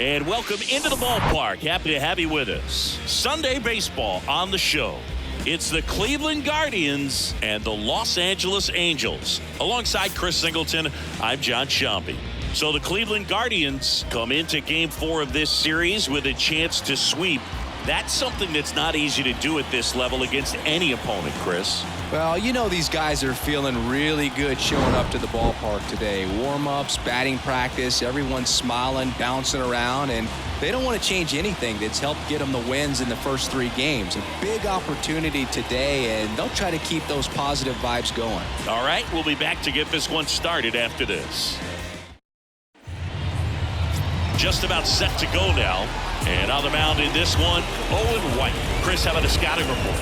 And welcome into the ballpark. Happy to have you with us. Sunday baseball on the show. It's the Cleveland Guardians and the Los Angeles Angels. Alongside Chris Singleton, I'm John Sciambi. So the Cleveland Guardians come into Game 4 of this series with a chance to sweep. That's something that's not easy to do at this level against any opponent, Chris. Well, you know these guys are feeling really good showing up to the ballpark today. Warm-ups, batting practice, everyone's smiling, bouncing around, and they don't want to change anything that's helped get them the wins in the first 3 games. A big opportunity today, and they'll try to keep those positive vibes going. All right, we'll be back to get this one started after this. Just about set to go now. And on the mound in this one, Owen White. Chris, how about a scouting report?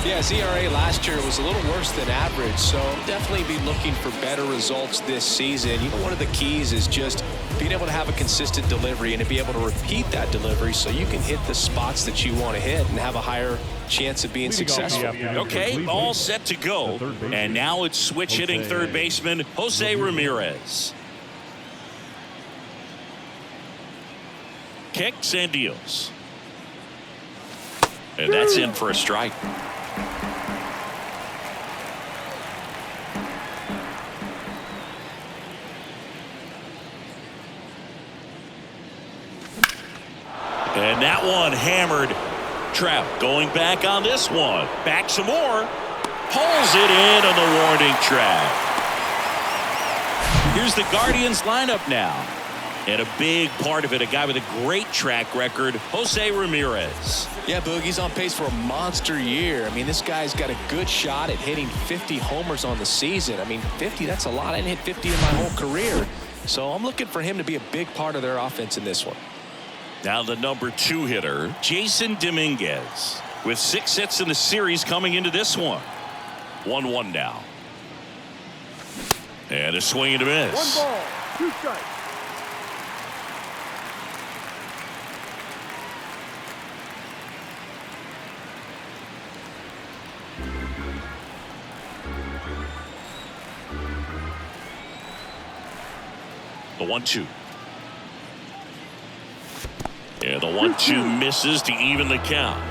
Yeah, his ERA last year was a little worse than average, so definitely be looking for better results this season. You know, one of the keys is just being able to have a consistent delivery and to be able to repeat that delivery so you can hit the spots that you want to hit and have a higher chance of being successful. Okay, all set to go. And now it's switch hitting third baseman Jose Ramirez. Kicks and deals. And that's in for a strike. And that one hammered. Trout going back on this one. Back some more. Pulls it in on the warning track. Here's the Guardians lineup now. And a big part of it, a guy with a great track record, Jose Ramirez. Yeah, Boogie's on pace for a monster year. I mean, this guy's got a good shot at hitting 50 homers on the season. I mean, 50, that's a lot. I didn't hit 50 in my whole career. So I'm looking for him to be a big part of their offense in this one. Now the number 2 hitter, Jason Dominguez, with 6 hits in the series coming into this one. 1-1 now. And a swing and a miss. 1 ball, 2 strikes. The 1-2. And the 1-2 misses to even the count.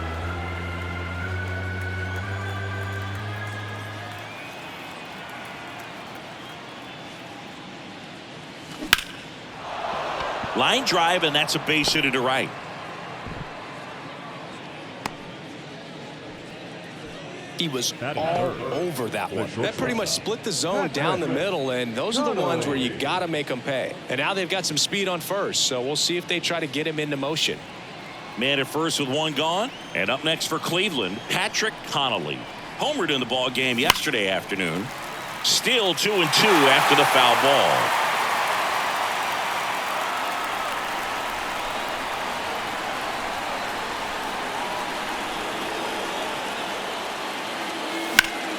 Line drive, and that's a base hit to right. He was all over that one. That pretty much split the zone down the middle, and those are the ones where you got to make them pay. And now they've got some speed on first, so we'll see if they try to get him into motion. Man at first with 1 gone. And up next for Cleveland, Patrick Connolly. Homered in the ball game yesterday afternoon. Still 2-2 after the foul ball.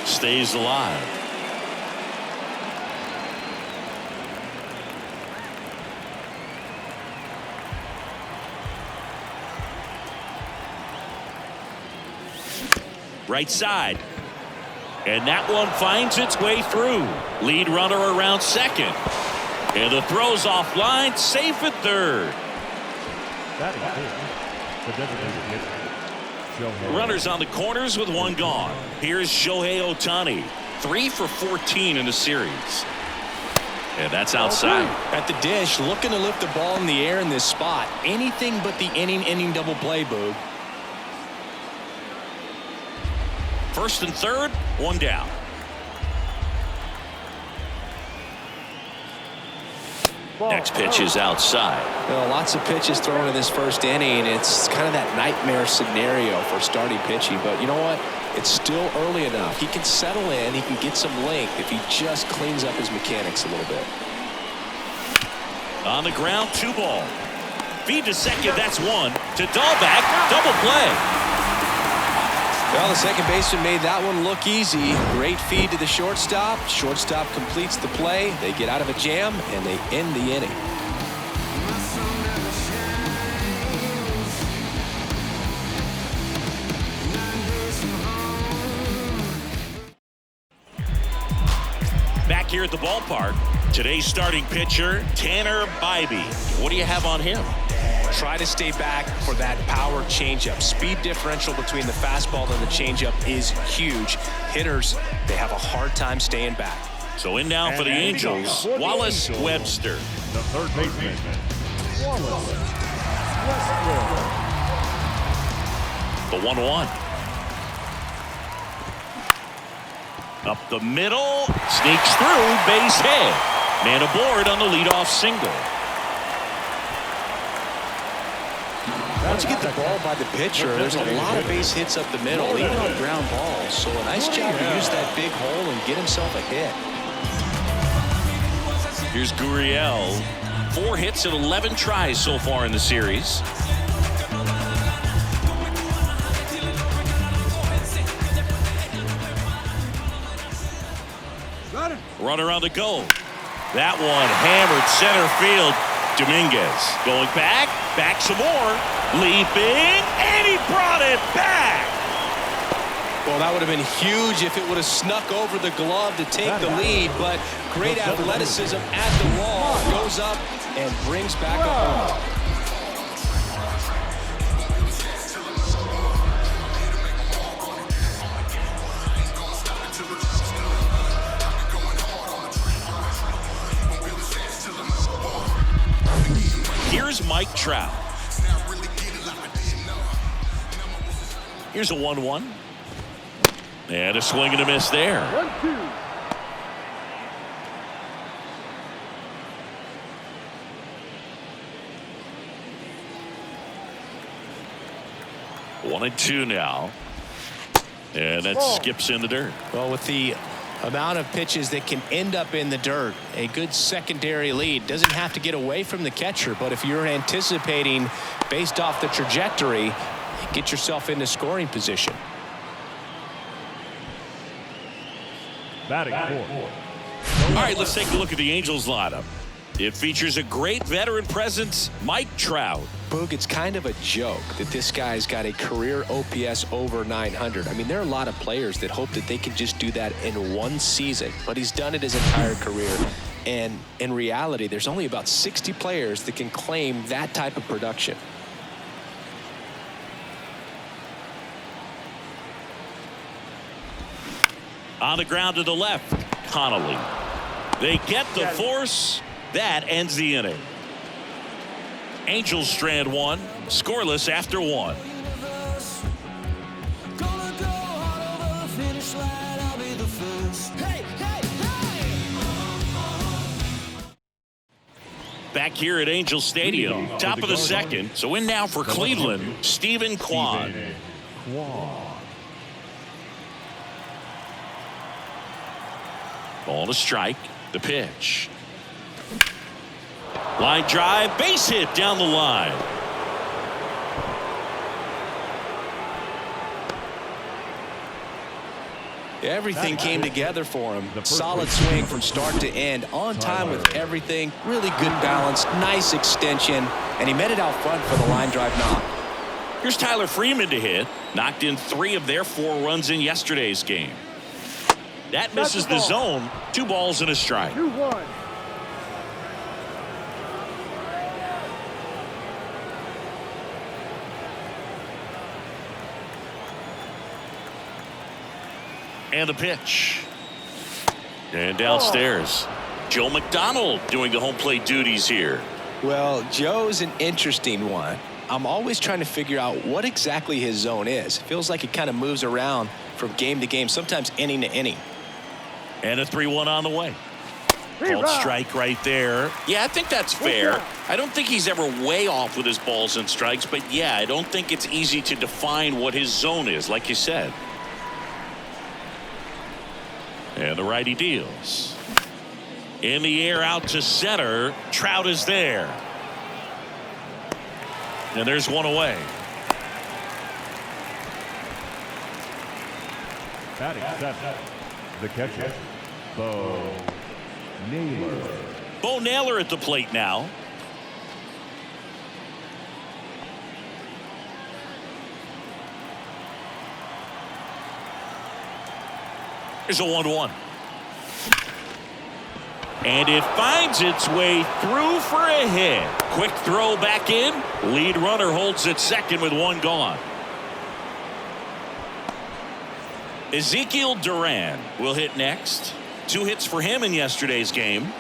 Stays alive. Right side. And that one finds its way through. Lead runner around second. And the throw's offline, safe at third. Runners on the corners with 1 gone. Here's Shohei Ohtani. 3 for 14 in the series. And that's outside. At the dish, looking to lift the ball in the air in this spot. Anything but the inning double play, Boog. First and third, 1 down. Next pitch is outside. Well, lots of pitches thrown in this first inning. It's kind of that nightmare scenario for starting pitching. But you know what? It's still early enough. He can settle in. He can get some length if he just cleans up his mechanics a little bit. On the ground, 2 ball. Feed to second, that's 1. To Dahlbeck, double play. Well, the second baseman made that one look easy. Great feed to the shortstop. Shortstop completes the play. They get out of a jam, and they end the inning. Back here at the ballpark, today's starting pitcher, Tanner Bibee. What do you have on him? Try to stay back for that power changeup. Speed differential between the fastball and the changeup is huge. Hitters, they have a hard time staying back. So in now for the Angels, Wallace Webster. The third baseman, Wallace Webster. The 1-1. Up the middle, sneaks through, base hit. Man aboard on the leadoff single. Once you get the ball by the pitcher, there's a lot of base hits up the middle, even on ground balls. So a nice job to use that big hole and get himself a hit. Here's Gurriel. 4 hits and 11 tries so far in the series. Runner on the go. That one hammered center field. Dominguez going back some more, leaping, and he brought it back. Well, that would have been huge if it would have snuck over the glove to take the lead, but great athleticism at the wall, goes up and brings back a home. Here's Mike Trout. Here's a 1-1. And a swing and a miss there. 1-2. One and two now. And that skips in the dirt. Well, with the amount of pitches that can end up in the dirt, a good secondary lead doesn't have to get away from the catcher, but if you're anticipating based off the trajectory, you get yourself into scoring position. Batting fourth. All right, let's take a look at the Angels lineup. It features a great veteran presence, Mike Trout. Boog, it's kind of a joke that this guy's got a career OPS over 900. I mean, there are a lot of players that hope that they can just do that in one season, but he's done it his entire career. And in reality, there's only about 60 players that can claim that type of production. On the ground to the left, Connolly. They get the force. That ends the inning. Angels strand one, scoreless after one. Back here at Angel Stadium, top of the second. So in now for Cleveland, Stephen Kwan. Ball to strike, the pitch. Line drive, base hit down the line. Everything came together for him. Solid swing from start to end, on time with everything, really good balance, nice extension, and he met it out front for the line drive knock. Here's Tyler Freeman to hit. Knocked in 3 of their 4 runs in yesterday's game. That misses the zone. 2 balls and a strike. 2-1. And the pitch. And downstairs, Joe McDonald doing the home plate duties here. Well, Joe's an interesting one. I'm always trying to figure out what exactly his zone is. It feels like it kind of moves around from game to game, sometimes inning to inning. And a 3-1 on the way. Called strike right there. Yeah, I think that's fair. I don't think he's ever way off with his balls and strikes, but yeah, I don't think it's easy to define what his zone is, like you said. And the righty deals. In the air out to center. Trout is there. And there's one away. Batting seventh. The catcher, Bo Naylor. Bo Naylor at the plate now. Here's a 1-1. And it finds its way through for a hit. Quick throw back in. Lead runner holds at second with one gone. Ezekiel Duran will hit next. 2 hits for him in yesterday's game.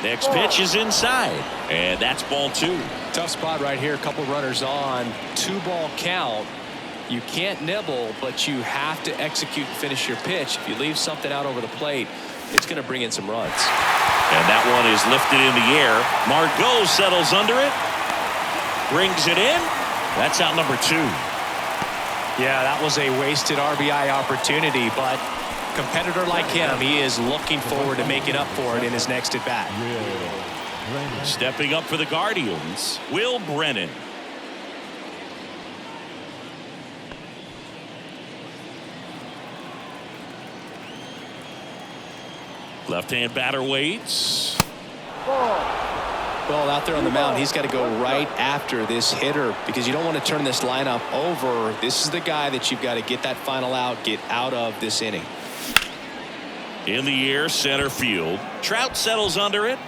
Next pitch is inside, and that's ball 2. Tough spot right here. A couple runners on. 2-ball count. You can't nibble, but you have to execute and finish your pitch. If you leave something out over the plate, it's going to bring in some runs. And that one is lifted in the air. Margot settles under it. Brings it in. That's out number 2. Yeah, that was a wasted RBI opportunity, but competitor like him, he is looking forward to making up for it in his next at bat. Stepping up for the Guardians, Will Brennan. Left-hand batter waits. Well, out there on the mound, he's got to go right after this hitter because you don't want to turn this lineup over. This is the guy that you've got to get that final out, get out of this inning. In the air, center field. Trout settles under it,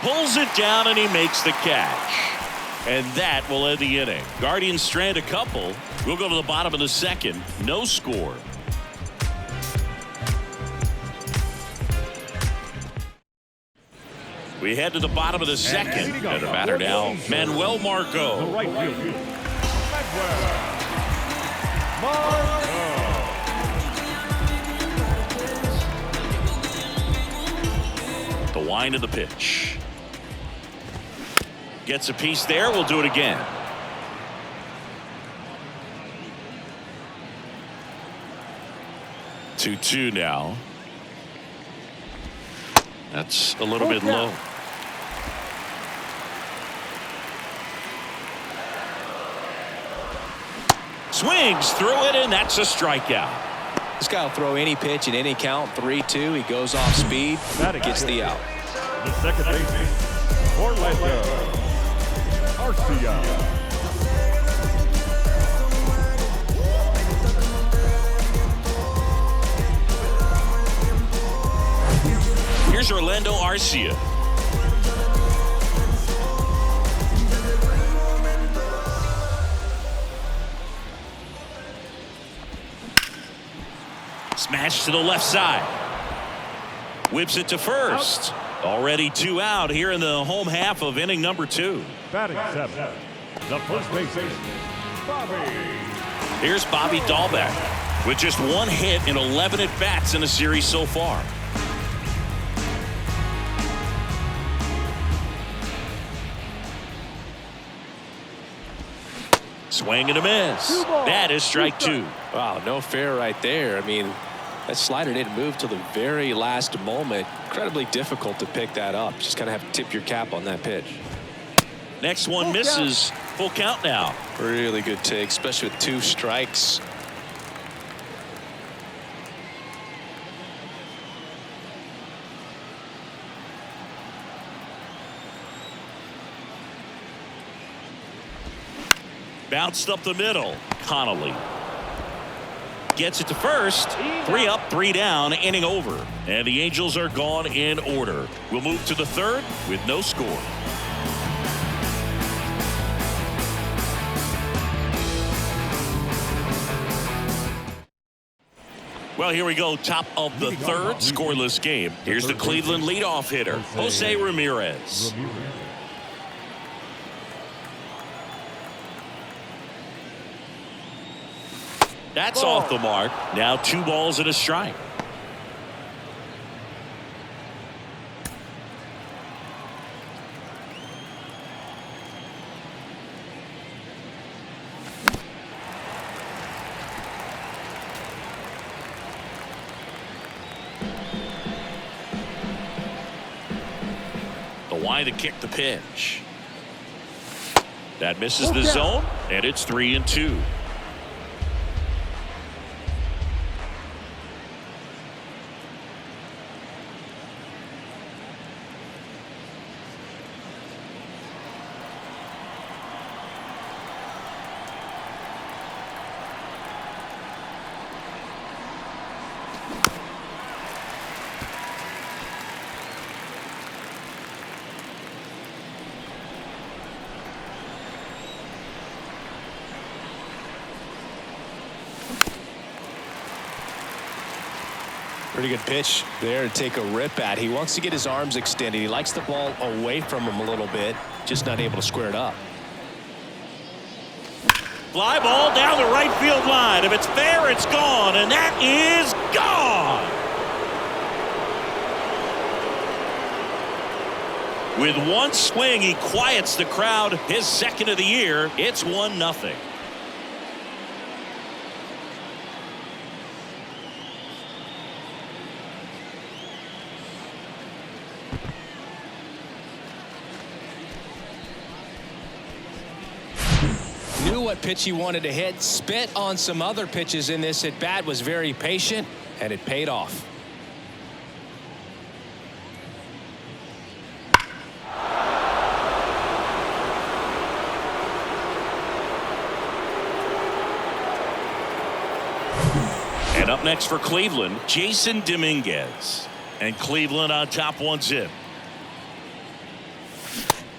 pulls it down, and he makes the catch. And that will end the inning. Guardians strand a couple. We'll go to the bottom of the second. No score. We head to the bottom of the second. And the batter now, Manuel The Margot. right fielder, Manuel Margot. The wind of the pitch. Gets a piece there. We'll do it again. Two now. That's a little bit low. Swings through it, and that's a strikeout. This guy will throw any pitch in any count. 3-2. He goes off speed, gets the out. The second baseman, Orlando Arcia. Here's Orlando Arcia. Smash to the left side. Whips it to first. Already 2 out here in the home half of inning number 2. Batting 7, the first baseman, Bobby. Here's Bobby Dahlbeck with just 1 hit in 11 at-bats in the series so far. Swing and a miss. That is strike 2. Wow, no fair right there. I mean, that slider didn't move till the very last moment. Incredibly difficult to pick that up. Just kind of have to tip your cap on that pitch. Next one misses. Full count now. Really good take, especially with 2 strikes. Bounced up the middle. Connolly gets it to first. 3 up, 3 down, inning over. And the Angels are gone in order. We'll move to the third with no score. Well, here we go. Top of the third, scoreless game. Here's the Cleveland leadoff hitter, Jose Ramirez. That's off the mark. Now 2 balls and a strike. The wind to kick the pitch. That misses the zone, and it's 3-2. Pretty good pitch there to take a rip at. He wants to get his arms extended. He likes the ball away from him a little bit, just not able to square it up. Fly ball down the right field line. If it's fair, it's gone, and that is gone. With one swing, he quiets the crowd. His second of the year. It's 1-0. Knew what pitch he wanted to hit, spit on some other pitches in this at bat, was very patient, and it paid off. And up next for Cleveland, Jason Dominguez. And Cleveland on top 1-0.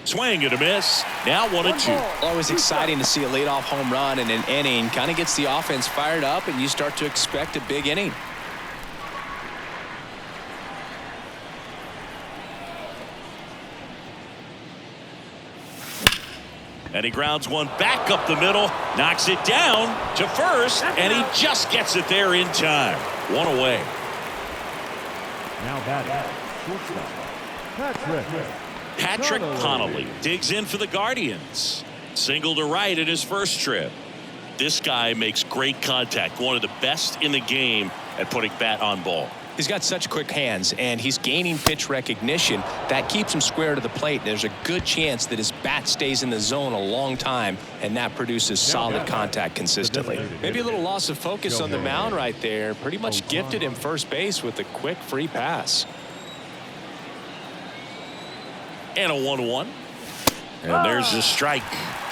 Swing and a miss. Now 1-2. Always exciting to see a leadoff home run in an inning. Kind of gets the offense fired up, and you start to expect a big inning. And he grounds one back up the middle, knocks it down to first, and he just gets it there in time. One away. Now batting, shortstop, Patrick Connolly digs in for the Guardians. Single to right in his first trip. This guy makes great contact. One of the best in the game at putting bat on ball. He's got such quick hands, and he's gaining pitch recognition. That keeps him square to the plate. There's a good chance that his bat stays in the zone a long time, and that produces solid contact consistently. Maybe a little loss of focus on the mound right there. Pretty much gifted him first base with a quick free pass. And a 1-1. And there's the strike.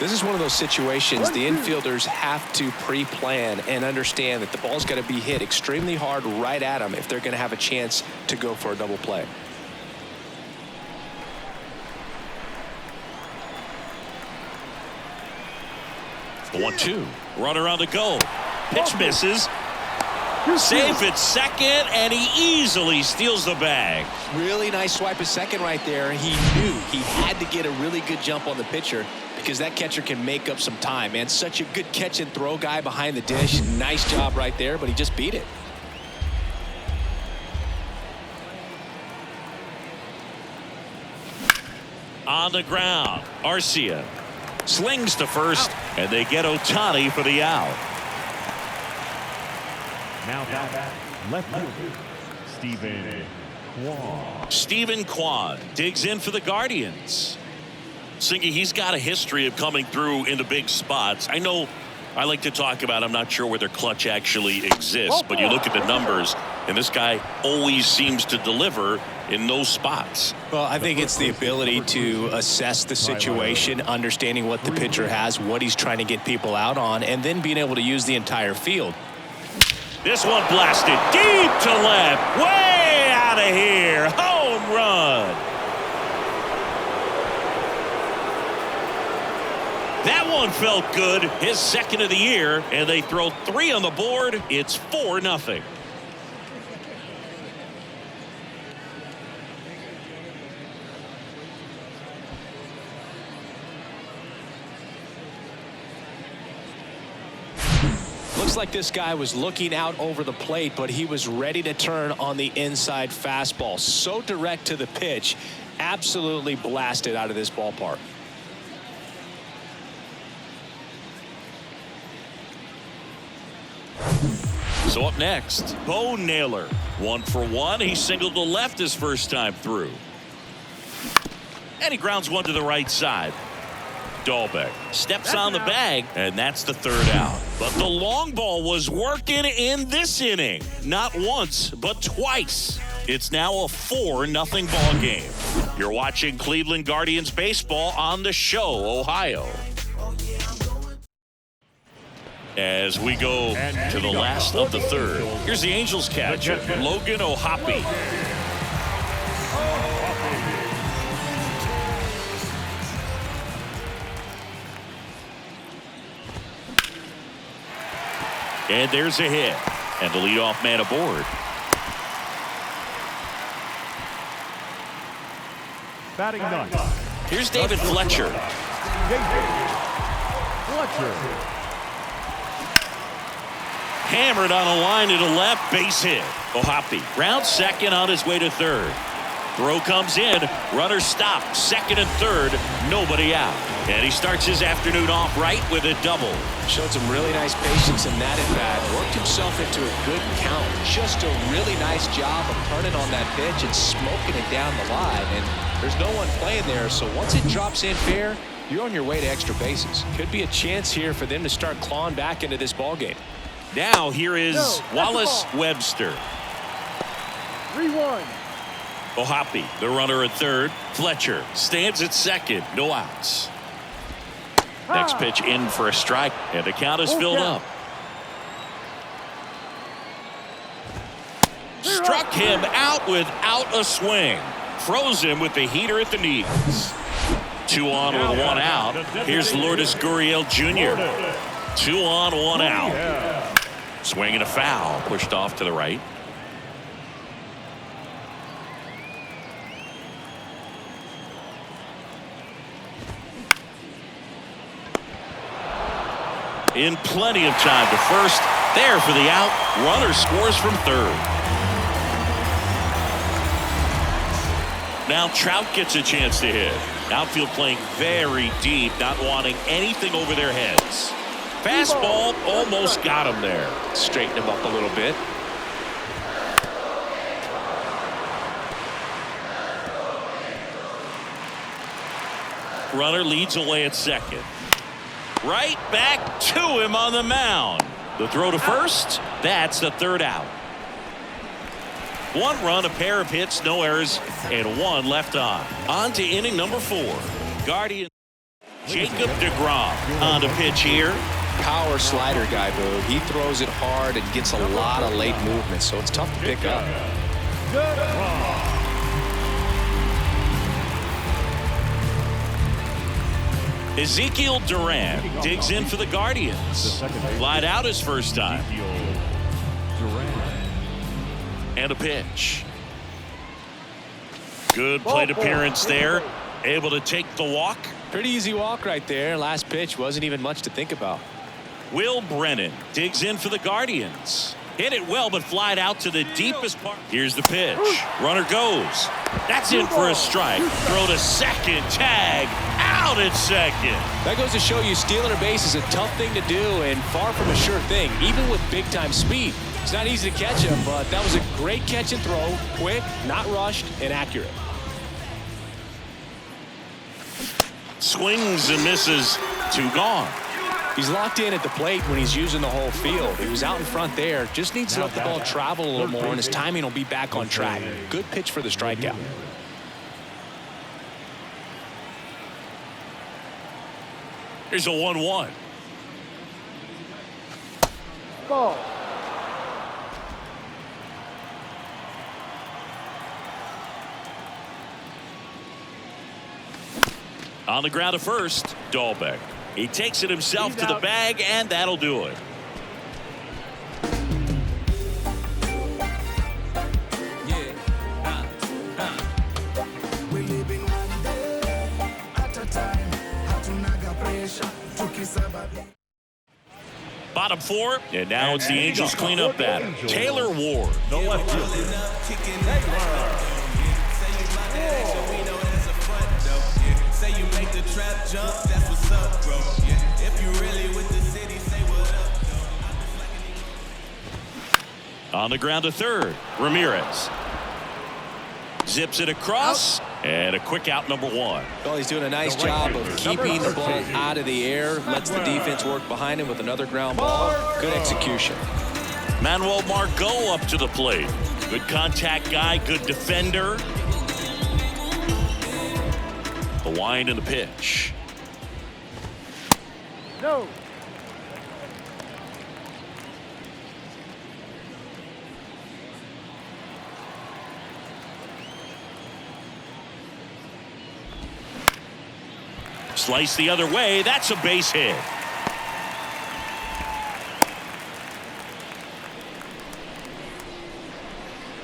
This is one of those situations the infielders have to pre-plan and understand that the ball's got to be hit extremely hard right at them if they're going to have a chance to go for a double play. The 1-2. Runner on the go. Pitch misses. Safe at second, and he easily steals the bag. Really nice swipe at second right there. He knew he had to get a really good jump on the pitcher because that catcher can make up some time, man. Such a good catch and throw guy behind the dish. Nice job right there, but he just beat it. On the ground, Arcia slings to first, and they get Ohtani for the out. now batting, left fielder, Stephen Kwan. Stephen Kwan digs in for the Guardians. Singy, he's got a history of coming through in the big spots. I know I like to talk about, I'm not sure where their clutch actually exists, but you look at the numbers, and this guy always seems to deliver in those spots. Well, I think it's the ability to assess the situation, understanding what the pitcher has, what he's trying to get people out on, and then being able to use the entire field. This one blasted deep to left, way out of here. Home run. That one felt good, his second of the year, and they throw 3 on the board. It's 4-0. Looks like this guy was looking out over the plate, but he was ready to turn on the inside fastball. So direct to the pitch, absolutely blasted out of this ballpark. So up next, Bo Naylor. 1 for 1. He singled to left his first time through. And he grounds one to the right side. Dahlbeck steps on the bag, and that's the 3rd out. But the long ball was working in this inning. Not once, but twice. It's now a 4-0 ball game. You're watching Cleveland Guardians baseball on the Show, Ohio. As we go to the last of the 3rd. Here's the Angels catcher, Logan O'Hoppe. And there's a hit. And the leadoff man aboard. Batting ninth. Here's David Fletcher. David Fletcher. Hammered on a line to the left, base hit. O'Hoppe round second on his way to third. Throw comes in, runner stopped, second and third, nobody out. And he starts his afternoon off right with a double. Showed some really nice patience in that at bat. Worked himself into a good count. Just a really nice job of turning on that pitch and smoking it down the line. And there's no one playing there, so once it drops in fair, you're on your way to extra bases. Could be a chance here for them to start clawing back into this ball game. Now here is Wallace Webster. 3-1. O'Hoppe, the runner at third. Fletcher stands at second, no outs. Next pitch in for a strike, and the count is filled up. Struck him out without a swing. Froze him with the heater at the knees. 2 on with 1 out. Here's Lourdes Gurriel Jr. 2 on, 1 out. Swing and a foul, pushed off to the right. In plenty of time to first. There for the out. Runner scores from third. Now Trout gets a chance to hit. Outfield playing very deep, not wanting anything over their heads. Fastball almost got him there. Straighten him up a little bit. Runner leads away at second. Right back to him on the mound. The throw to first. That's the third out. 1 run, a pair of hits, no errors, and 1 left on. On to inning number 4. Guardian Jacob deGrom on the pitch here. Power slider guy, Boo. He throws it hard and gets a lot of late movement, so it's tough to pick up. Ezekiel Duran digs in for the Guardians. Lied out his first time. And a pitch. Good plate appearance there. Able to take the walk. Pretty easy walk right there. Last pitch wasn't even much to think about. Will Brennan digs in for the Guardians. Hit it well, but flied out to the deepest part. Here's the pitch. Runner goes. That's in for a strike. Throw to second. Tag. Out at second. That goes to show you stealing a base is a tough thing to do and far from a sure thing, even with big-time speed. It's not easy to catch him, but that was a great catch and throw. Quick, not rushed, and accurate. Swings and misses. 2 gone. He's locked in at the plate when he's using the whole field. He was out in front there. Just needs to let the ball travel a little more, and his timing will be back on track. Good pitch for the strikeout. Here's a 1-1. Ball. On the ground to first, Dahlbeck. He takes it himself to the bag, and that'll do it. Bottom 4, and now it's the Angels cleanup batter. Taylor Ward. The left fielder. Say you make the trap jump, that's what's up, bro. Yeah. If you really with the city, say what up. On the ground to third, Ramirez. Zips it across, and a quick out, number 1. Well, he's doing a nice job of keeping the ball out of the air, lets the defense work behind him with another ground ball. Good execution. Manuel Margot up to the plate. Good contact guy, good defender. The wind and the pitch. No. Slice the other way. That's a base hit.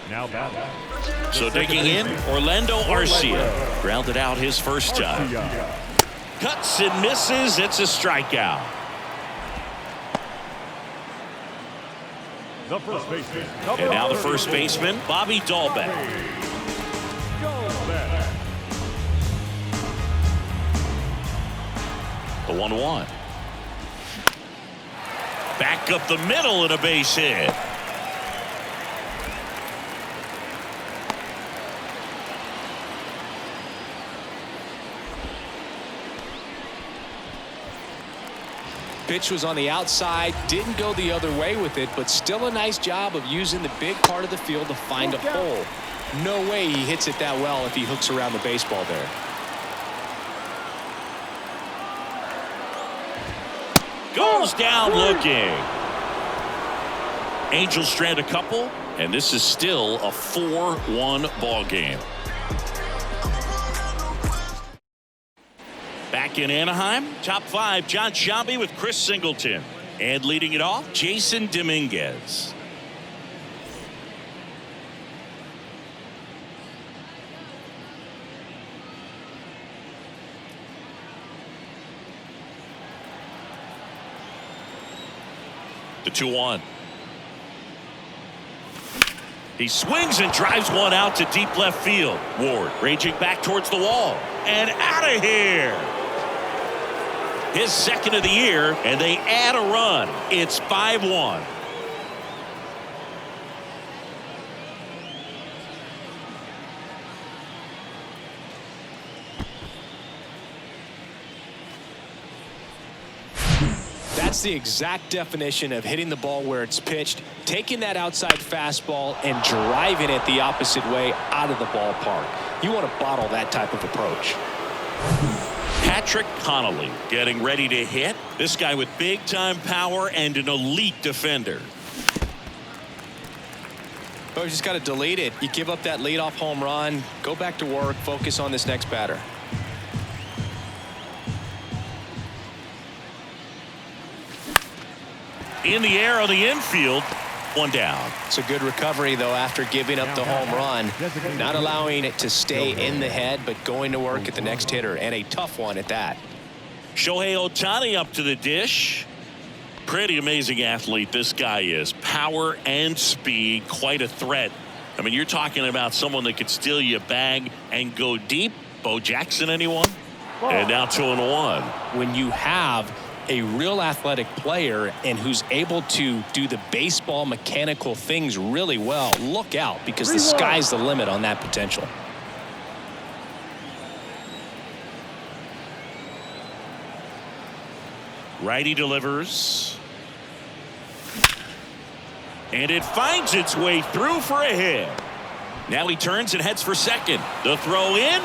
Now batting. So digging in, Orlando Arcia. Grounded out his first time. Cuts and misses. It's a strikeout. The first baseman. And now the first baseman, Bobby Dalbec. The 1-1. Back up the middle and a base hit. Pitch was on the outside, didn't go the other way with it, but still a nice job of using the big part of the field to find a hole. No way he hits it that well if he hooks around the baseball there. Goes down looking. Angels strand a couple, and this is still a 4-1 ball game. Back in Anaheim, top 5, John Sciambi with Chris Singleton. And leading it off, Jason Dominguez. The 2-1. He swings and drives one out to deep left field. Ward raging back towards the wall. And out of here. His second of the year, and they add a run. It's 5-1. That's the exact definition of hitting the ball where it's pitched, taking that outside fastball and driving it the opposite way out of the ballpark. You want to bottle that type of approach. Patrick Connolly getting ready to hit. This guy with big-time power and an elite defender. Oh, you just got to delete it. You give up that leadoff home run, go back to work, focus on this next batter. In the air on the infield, one down. It's a good recovery, though, after giving up the home run. Not allowing it to stay in the head, but going to work at the next hitter, and a tough one at that. Shohei Ohtani up to the dish. Pretty amazing athlete this guy is. Power and speed, quite a threat. I mean, you're talking about someone that could steal you a bag and go deep. Bo Jackson, anyone? And now 2-1. When you have a real athletic player and who's able to do the baseball mechanical things really well, look out, because the sky's the limit on that potential. Righty delivers. And it finds its way through for a hit. Now he turns and heads for second. The throw in.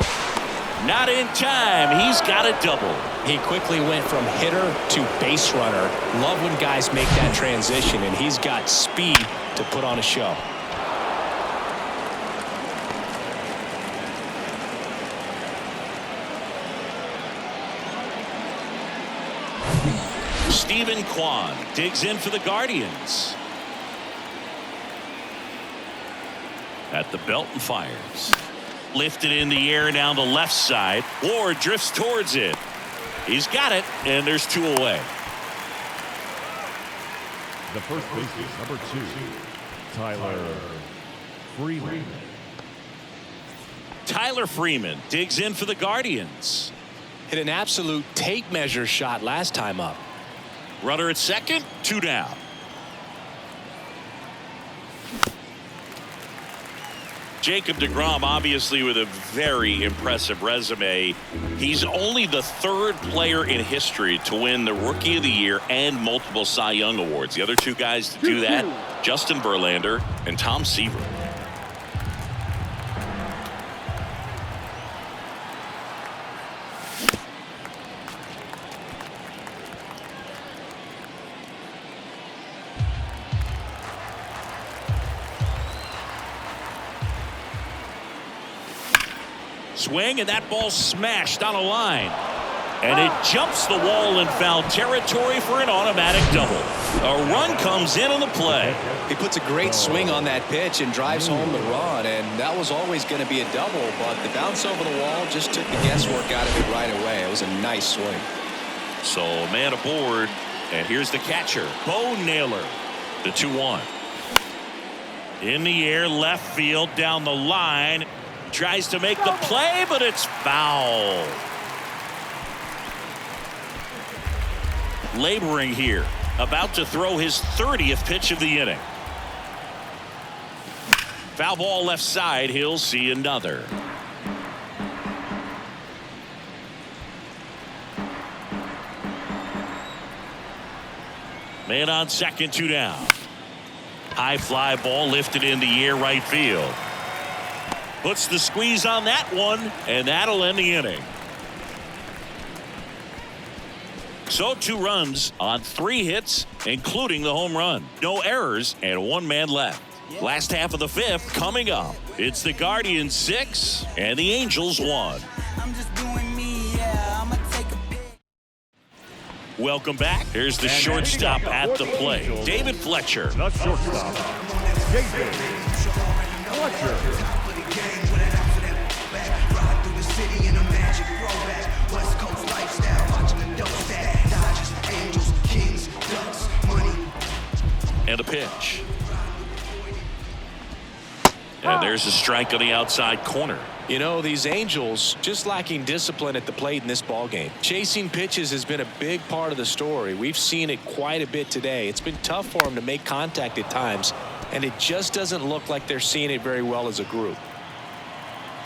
Not in time. He's got a double. He quickly went from hitter to base runner. Love when guys make that transition, and he's got speed to put on a show. Stephen Kwan digs in for the Guardians. At the belt and fires. Lifted in the air down the left side. Ward drifts towards it. He's got it, and there's 2 away. The first baseman, number 2, Tyler Freeman. Tyler Freeman digs in for the Guardians. Hit an absolute tape measure shot last time up. Runner at second, 2 down. Jacob deGrom, obviously with a very impressive resume. He's only the 3rd player in history to win the Rookie of the Year and multiple Cy Young awards. The other 2 guys to do that, Justin Verlander and Tom Seaver. Swing, and that ball smashed on a line. And it jumps the wall in foul territory for an automatic double. A run comes in on the play. He puts a great swing on that pitch and drives home the run, and that was always going to be a double, but the bounce over the wall just took the guesswork out of it right away. It was a nice swing. So man aboard, and here's the catcher, Bo Naylor. The 2-1. In the air, left field, down the line. Tries to make the play, but it's foul. Laboring here, about to throw his 30th pitch of the inning. Foul ball left side, he'll see another. Man on second, 2 down. High fly ball lifted in the air, right field. Puts the squeeze on that one, and that'll end the inning. So 2 runs on 3 hits, including the home run. No errors, and 1 man left. Last half of the 5th coming up. It's the Guardians 6 and the Angels 1. I'm just doing me, yeah. I'ma take a bit. Welcome back. Here's the shortstop at the plate, David Fletcher. The shortstop, David Fletcher. And a pitch. And there's a strike on the outside corner. You know, these Angels just lacking discipline at the plate in this ballgame. Chasing pitches has been a big part of the story. We've seen it quite a bit today. It's been tough for them to make contact at times, and it just doesn't look like they're seeing it very well as a group.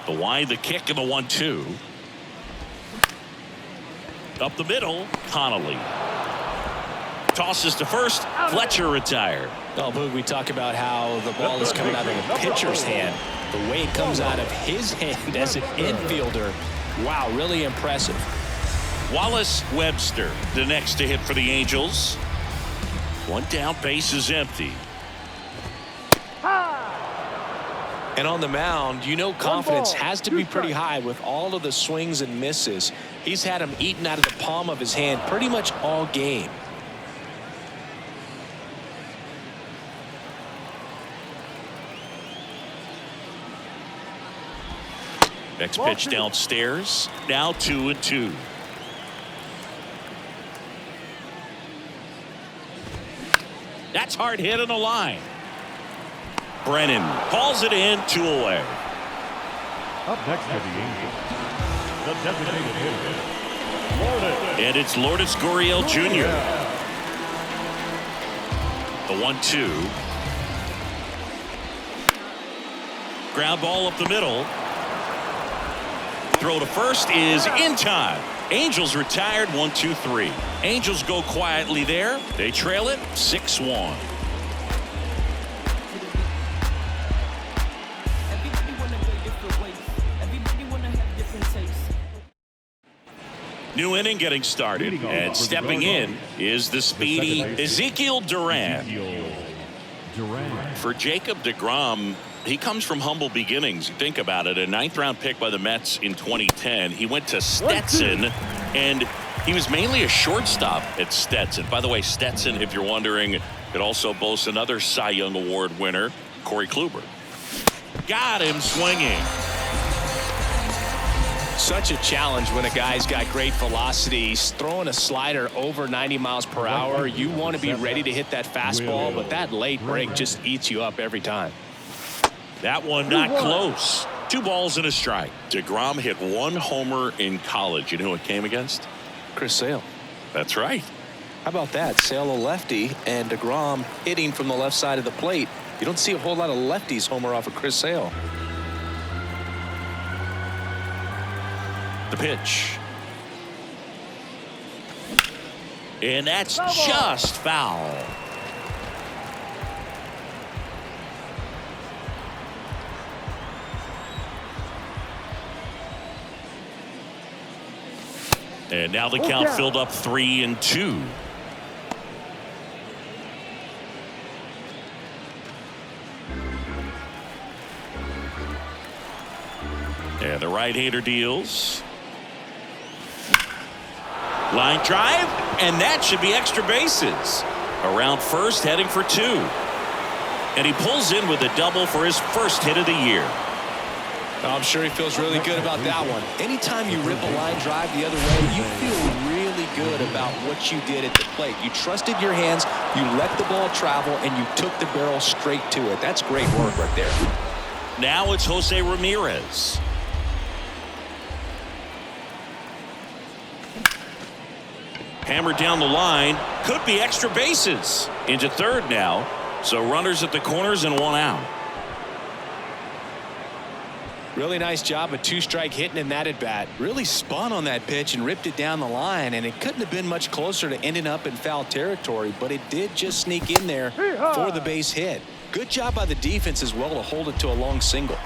The wide, the kick, and the 1-2. Up the middle, Connolly. Tosses to first. Fletcher retired. Oh, Boog, we talk about how the ball is coming out of the pitcher's hand. The way it comes out of his hand as an infielder. Wow, really impressive. Wallace Webster, the next to hit for the Angels. 1 down, base is empty. And on the mound, you know confidence has to be pretty high with all of the swings and misses. He's had them eaten out of the palm of his hand pretty much all game. Next pitch downstairs. Now 2-2. That's hard hit in the line. Brennan calls it in, 2 away. Up next for the Angels, the designated hitter, Lourdes. And it's Lourdes Gurriel Jr. The 1-2. Ground ball up the middle. Throw to first is in time. Angels retired, 1-2-3. Angels go quietly there. They trail it 6-1. New inning getting started, and stepping in is the speedy Ezekiel Duran. For Jacob deGrom, he comes from humble beginnings. Think about it, a 9th-round pick by the Mets in 2010. He went to Stetson, and he was mainly a shortstop at Stetson. By the way, Stetson, if you're wondering, could also boast another Cy Young Award winner, Corey Kluber. Got him swinging. Such a challenge when a guy's got great velocity. He's throwing a slider over 90 miles per hour. You want to be ready to hit that fastball, but that late break just eats you up every time. That one not close. 2 balls and a strike. deGrom hit 1 homer in college. You know who it came against? Chris Sale. That's right. How about that? Sale a lefty and deGrom hitting from the left side of the plate. You don't see a whole lot of lefties homer off of Chris Sale. The pitch. And that's just foul. And now the count filled up 3-2. And the right-hander deals. Line drive, and that should be extra bases. Around first, heading for 2. And he pulls in with a double for his first hit of the year. I'm sure he feels really good about that one. Anytime you rip a line drive the other way, you feel really good about what you did at the plate. You trusted your hands, you let the ball travel, and you took the barrel straight to it. That's great work right there. Now it's Jose Ramirez. Hammered down the line. Could be extra bases. Into third now. So runners at the corners and 1 out. Really nice job of 2-strike hitting in that at bat. Really spun on that pitch and ripped it down the line, and it couldn't have been much closer to ending up in foul territory, but it did just sneak in there for the base hit. Good job by the defense as well to hold it to a long single.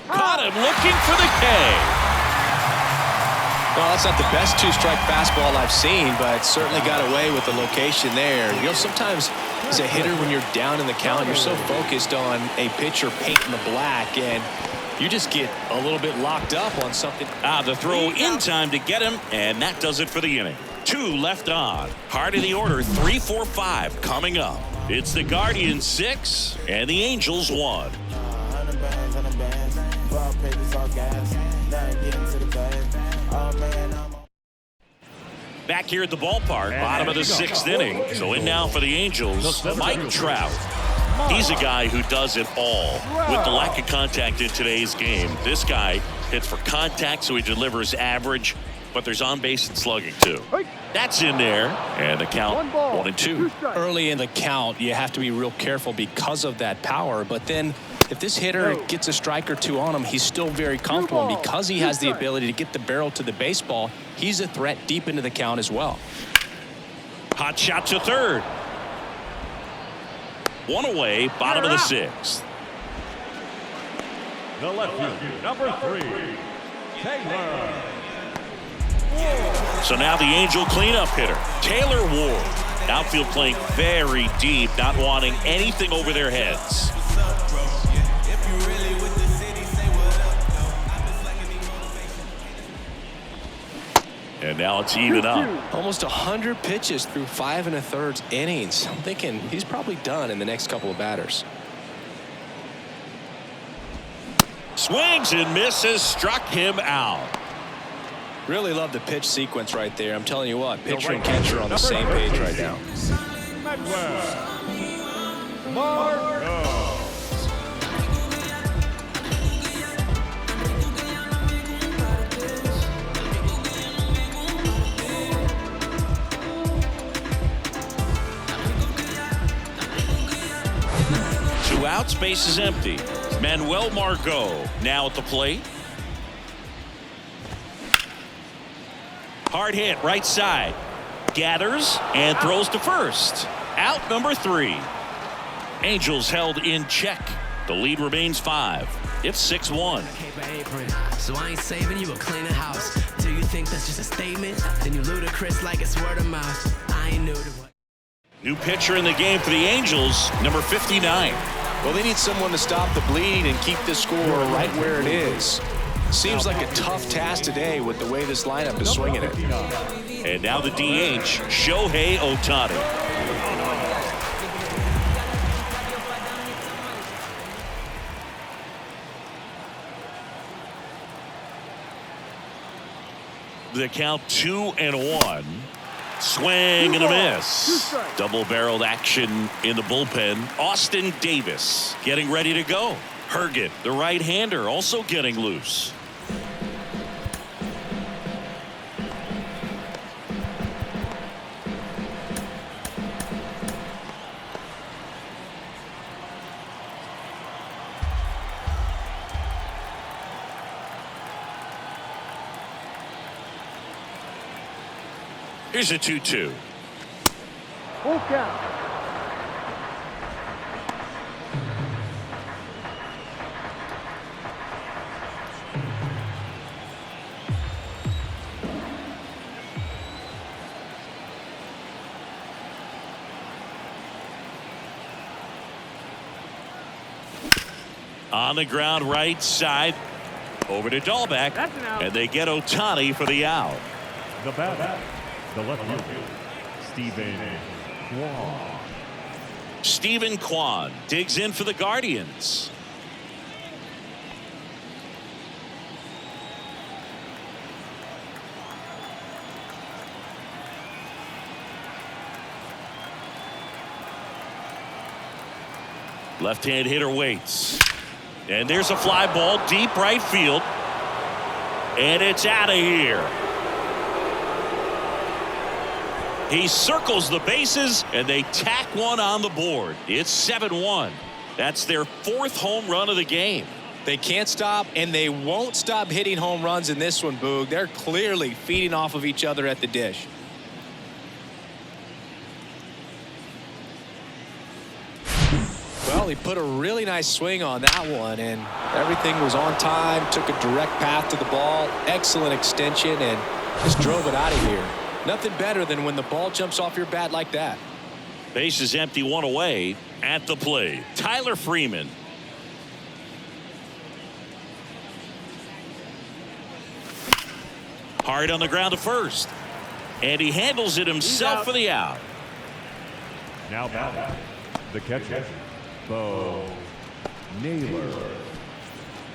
Caught him looking for the K. Well, that's not the best 2-strike fastball I've seen, but certainly got away with the location there. You know, sometimes as a hitter, when you're down in the count, you're so focused on a pitcher painting the black, and you just get a little bit locked up on something. The throw in time to get him, and that does it for the inning. 2 left on. Heart of the order, 3, 4, 5 coming up. It's the Guardians 6 and the Angels 1. Back here at the ballpark, bottom of the 6th inning. So in now for the Angels, Mike Trout. He's a guy who does it all. With the lack of contact in today's game, this guy hits for contact, so he delivers average, but there's on base and slugging too. That's in there, and the count 1-2. Early in the count, you have to be real careful because of that power, but then if this hitter gets a strike or 2 on him, he's still very comfortable. And because he has the ability to get the barrel to the baseball, he's a threat deep into the count as well. Hot shot to third. 1 away, bottom of the 6th. The left field, number 3, Taylor. So now the Angel cleanup hitter, Taylor Ward. Outfield playing very deep, not wanting anything over their heads. And now it's even up. Almost 100 pitches through 5 1/3 innings. I'm thinking he's probably done in the next couple of batters. Swings and misses, struck him out. Really love the pitch sequence right there. I'm telling you what, pitcher and catcher on the same page right now. Marco. Two outs, base is empty. Manuel Margot now at the plate. Hard hit, right side. Gathers and throws to first. Out number 3. Angels held in check. The lead remains 5. It's 6-1. So I ain't saving you a cleaning house. Do you think that's just a statement? Then you ludicrous like it's word of mouth. I ain't new to what. New pitcher in the game for the Angels, number 59. Well, they need someone to stop the bleed and keep the score right where it is. Seems like a tough task today with the way this lineup is swinging it. And now the DH, Shohei Ohtani. The count 2-1. Swing and a miss. Double-barreled action in the bullpen. Austin Davis getting ready to go. Herget, the right-hander, also getting loose. Here's a 2-2. Full count. On the ground, right side. Over to Dahlbeck, and they get Ohtani for the out. The batter, the left fielder, Stephen Kwan. Stephen Kwan digs in for the Guardians. Left-hand hitter waits. And there's a fly ball deep right field. And it's out of here. He circles the bases, and they tack one on the board. It's 7-1. That's their 4th home run of the game. They can't stop, and they won't stop hitting home runs in this one, Boog. They're clearly feeding off of each other at the dish. Well, he put a really nice swing on that one, and everything was on time, took a direct path to the ball, excellent extension, and just drove it out of here. Nothing better than when the ball jumps off your bat like that. Base is empty, 1 away. At the plate, Tyler Freeman. Hard on the ground to first. And he handles it himself for the out. Now batting, the catcher, Bo Naylor.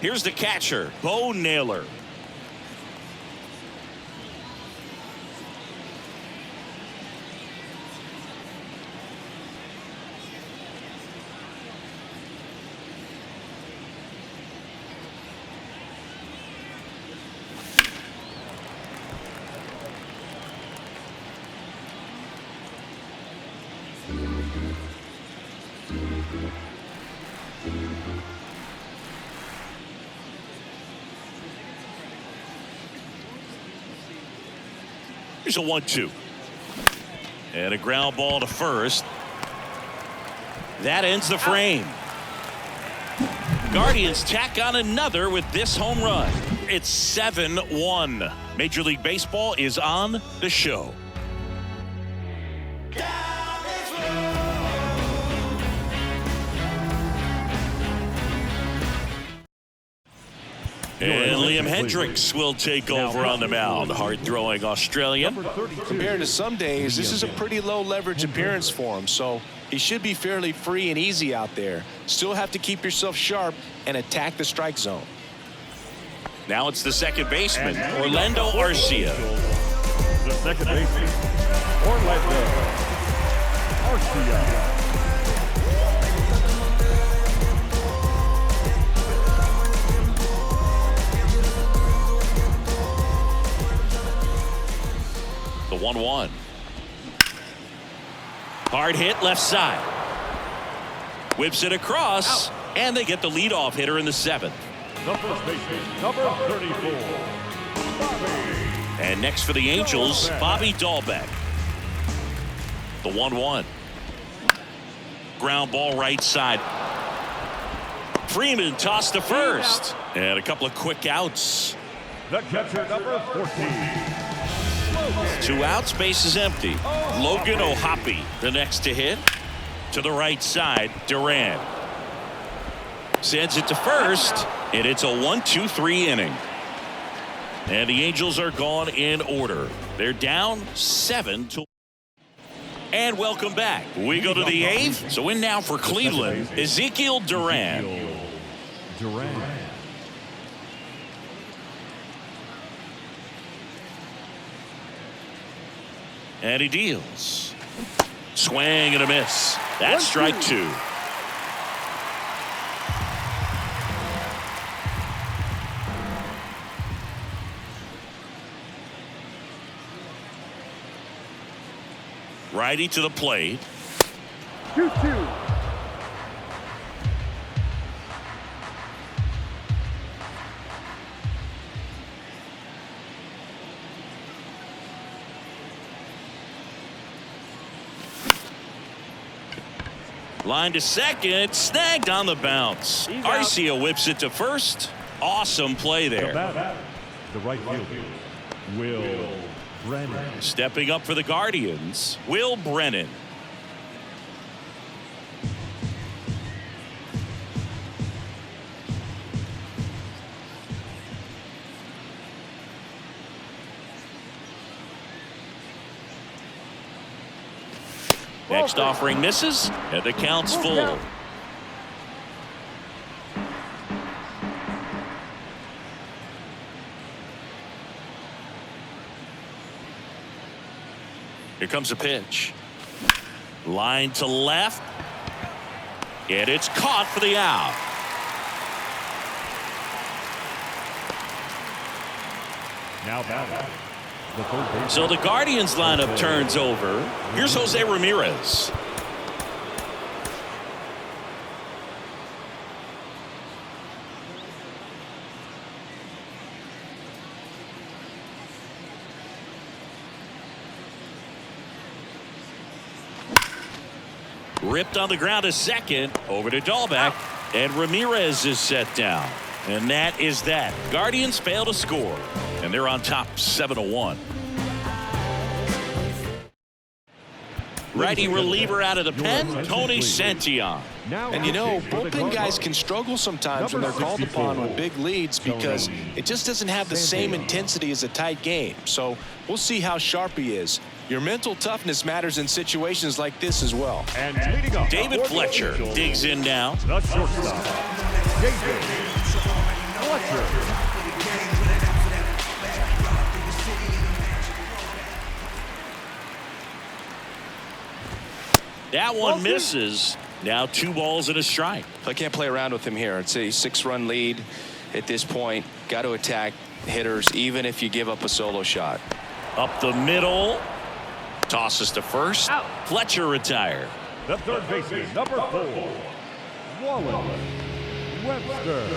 Here's the catcher, Bo Naylor. Here's a 1-2. And a ground ball to first. That ends the frame. Guardians tack on another with this home run. It's 7-1. Major League Baseball is on the show. And Liam Hendricks will take over on the mound. Hard-throwing Australian. Compared to some days, this is a pretty low-leverage appearance for him, so he should be fairly free and easy out there. Still have to keep yourself sharp and attack the strike zone. Now it's the second baseman, Orlando Arcia. The second baseman, Orlando Arcia. The 1-1. Hard hit left side. Whips it across, and they get the leadoff hitter in the 7th. The first baseman, number 34, Bobby. And next for the Angels, Bobby Dahlbeck. The 1-1. Ground ball right side. Freeman tossed to first. And a couple of quick outs. The catcher, number 14. 2 outs, base is empty. Logan O'Hoppe, the next to hit. To the right side, Duran. Sends it to first, and it's a 1-2-3 inning. And the Angels are gone in order. They're down 7-1. And welcome back. We go to the 8th. So in now for Cleveland, Ezekiel Duran. And he deals. Swing and a miss. That's strike 2. Righty to the plate. 2-2. Line to second, snagged on the bounce. Arcia whips it to first. Awesome play there. The right fielder, Will Brennan. Stepping up for the Guardians, Will Brennan. Next offering misses, and the count's full. Here comes a pitch. Line to left. And it's caught for the out. Now batting. The third baseman. So the Guardians lineup turns over. Here's Jose Ramirez. Ripped on the ground to second. Over to Dahlbeck. And Ramirez is set down. And that is that. Guardians fail to score. And they're on top 7-1. Righty reliever out of the pen, Tony Santillan. And you know, bullpen guys can struggle sometimes when they're called upon with big leads because it just doesn't have the same intensity as a tight game. So we'll see how sharp he is. Your mental toughness matters in situations like this as well. And leading up, David Fletcher digs in now. the shortstop, David Fletcher. That one misses. Now 2 balls and a strike. I can't play around with him here. It's a 6-run lead at this point. Got to attack hitters even if you give up a solo shot. Up the middle. Tosses to first. Fletcher retired. The third baseman, number 4, Wallace Webster.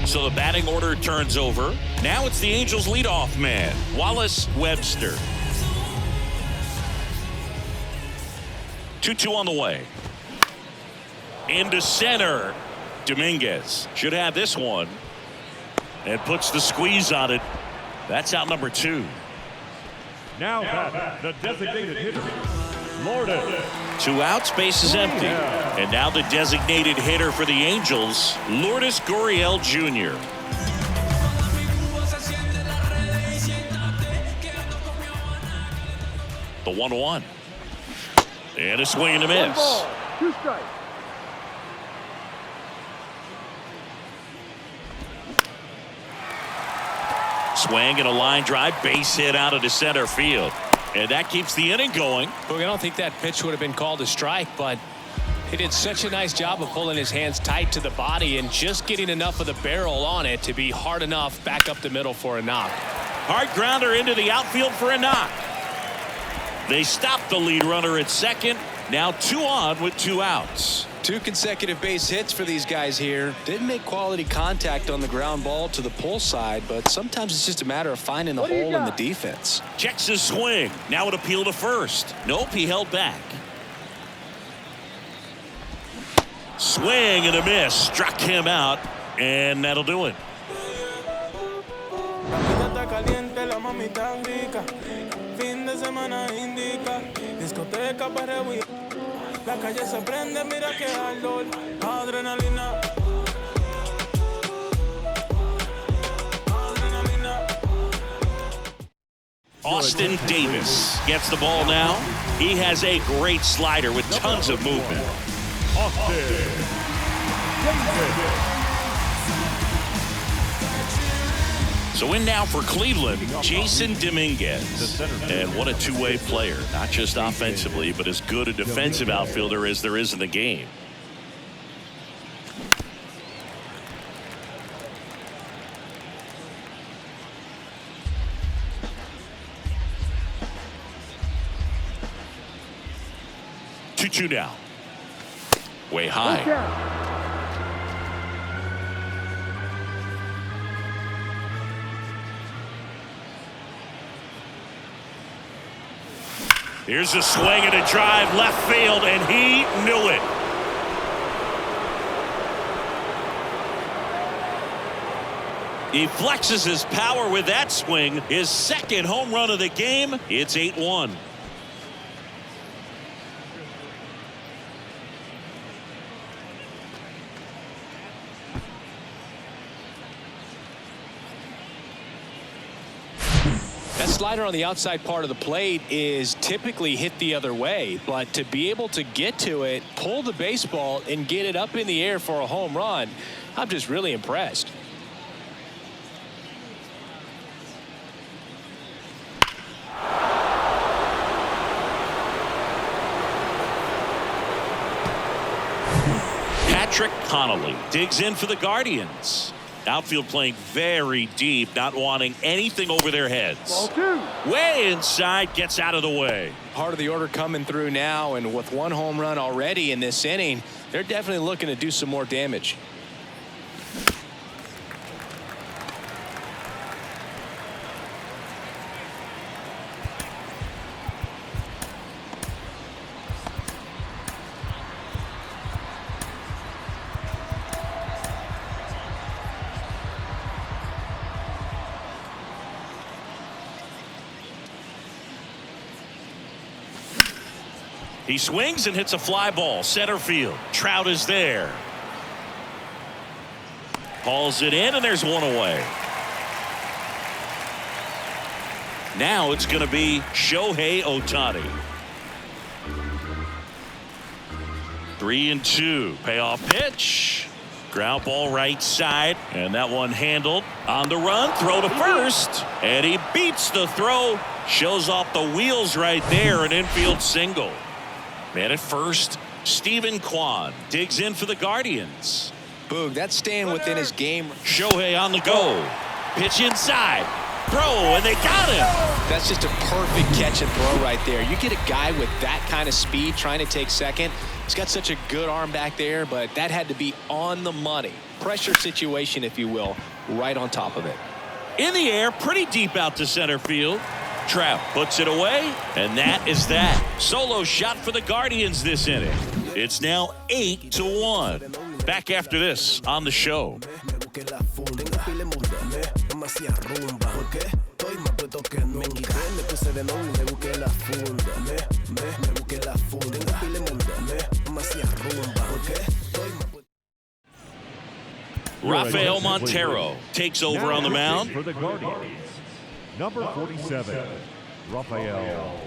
So the batting order turns over. Now it's the Angels leadoff man, Wallace Webster. 2-2 on the way. Into center. Dominguez should have this one. And puts the squeeze on it. That's out number 2. Now batting, the designated hitter, Lourdes. 2 outs, base is empty. And now the designated hitter for the Angels, Lourdes Gurriel Jr. The 1-1. And a swing and a miss. 2 strikes. Swing and a line drive, base hit out into center field. And that keeps the inning going. Look, I don't think that pitch would have been called a strike, but he did such a nice job of pulling his hands tight to the body and just getting enough of the barrel on it to be hard enough back up the middle for a knock. Hard grounder into the outfield for a knock. They stopped the lead runner at second. Now 2 on with 2 outs. 2 consecutive base hits for these guys here. Didn't make quality contact on the ground ball to the pull side, but sometimes it's just a matter of finding the hole in the defense. Checks his swing. Now an appeal to first. Nope, he held back. Swing and a miss. Struck him out, and that'll do it. La calle se prende, mira que ardor, adrenalina. Austin Davis gets the ball now. He has a great slider with tons of movement. Austin Davis. So in now for Cleveland, Jason Dominguez. And what a two-way player, not just offensively, but as good a defensive outfielder as there is in the game. Two now. Way high. Here's a swing and a drive left field, and he knew it. He flexes his power with that swing. His second home run of the game. It's 8-1. That slider on the outside part of the plate is typically hit the other way, but to be able to get to it, pull the baseball, and get it up in the air for a home run, I'm just really impressed. Patrick Connolly digs in for the Guardians. Outfield playing very deep, not wanting anything over their heads. Way inside, gets out of the way. Part of the order coming through now, and with one home run already in this inning, they're definitely looking to do some more damage. He swings and hits a fly ball center field. Trout is there. Hauls it in, and there's one away. Now it's going to be Shohei Ohtani. 3-2. Payoff pitch. Ground ball right side, and that one handled on the run. Throw to first, and he beats the throw. Shows off the wheels right there. An infield single. Man at first, Stephen Kwan digs in for the Guardians. Boog, that's staying within his game. Shohei on the go. Pitch inside. Throw, and they got him. That's just a perfect catch and throw right there. You get a guy with that kind of speed trying to take second. He's got such a good arm back there, but that had to be on the money. Pressure situation, if you will, right on top of it. In the air, pretty deep out to center field. Trout puts it away, and that is that. Solo shot for the Guardians this inning. It's now 8-1. Back after this on the show. Rafael Montero takes over on the mound. For the Guardians, number 47, Rafael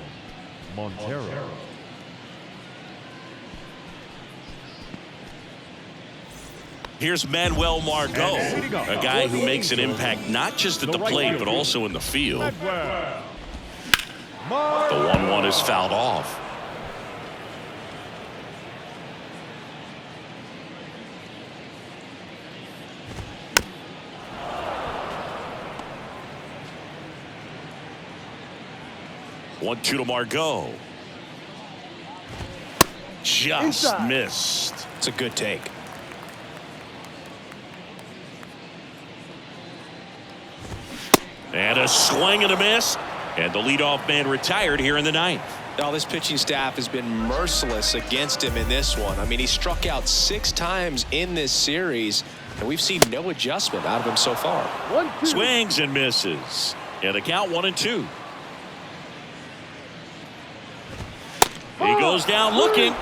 Montero. Here's Manuel Margot, a guy who makes an impact not just at the plate but also in the field. The 1-1 is fouled off. One, two to Margot. Just missed. It's a good take. And a swing and a miss. And the leadoff man retired here in the ninth. Now, this pitching staff has been merciless against him in this one. I mean, he struck out 6 times in this series, and we've seen no adjustment out of him so far. Swings and misses. And the count 1-2. He goes down looking.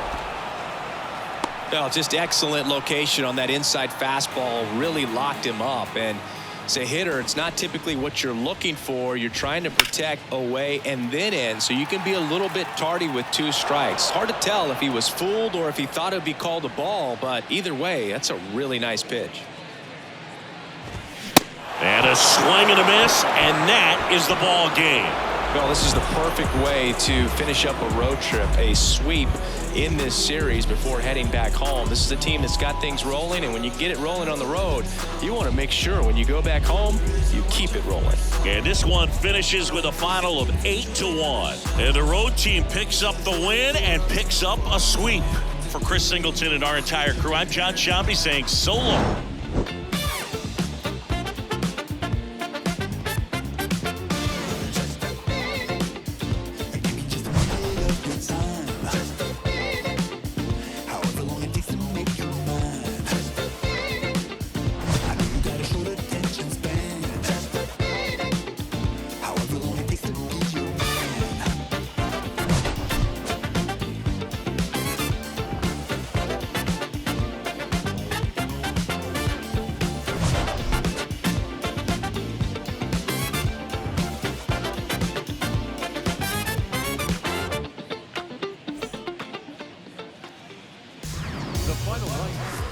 Oh, just excellent location on that inside fastball. Really locked him up. And as a hitter, it's not typically what you're looking for. You're trying to protect away and then in, so you can be a little bit tardy with 2 strikes. Hard to tell if he was fooled or if he thought it would be called a ball, but either way, that's a really nice pitch. And a swing and a miss, and that is the ball game. Well, this is the perfect way to finish up a road trip, a sweep in this series before heading back home. This is a team that's got things rolling, and when you get it rolling on the road, you want to make sure when you go back home, you keep it rolling. And this one finishes with a final of 8-1. And the road team picks up the win and picks up a sweep. For Chris Singleton and our entire crew, I'm John Sciambi saying so long. the final line.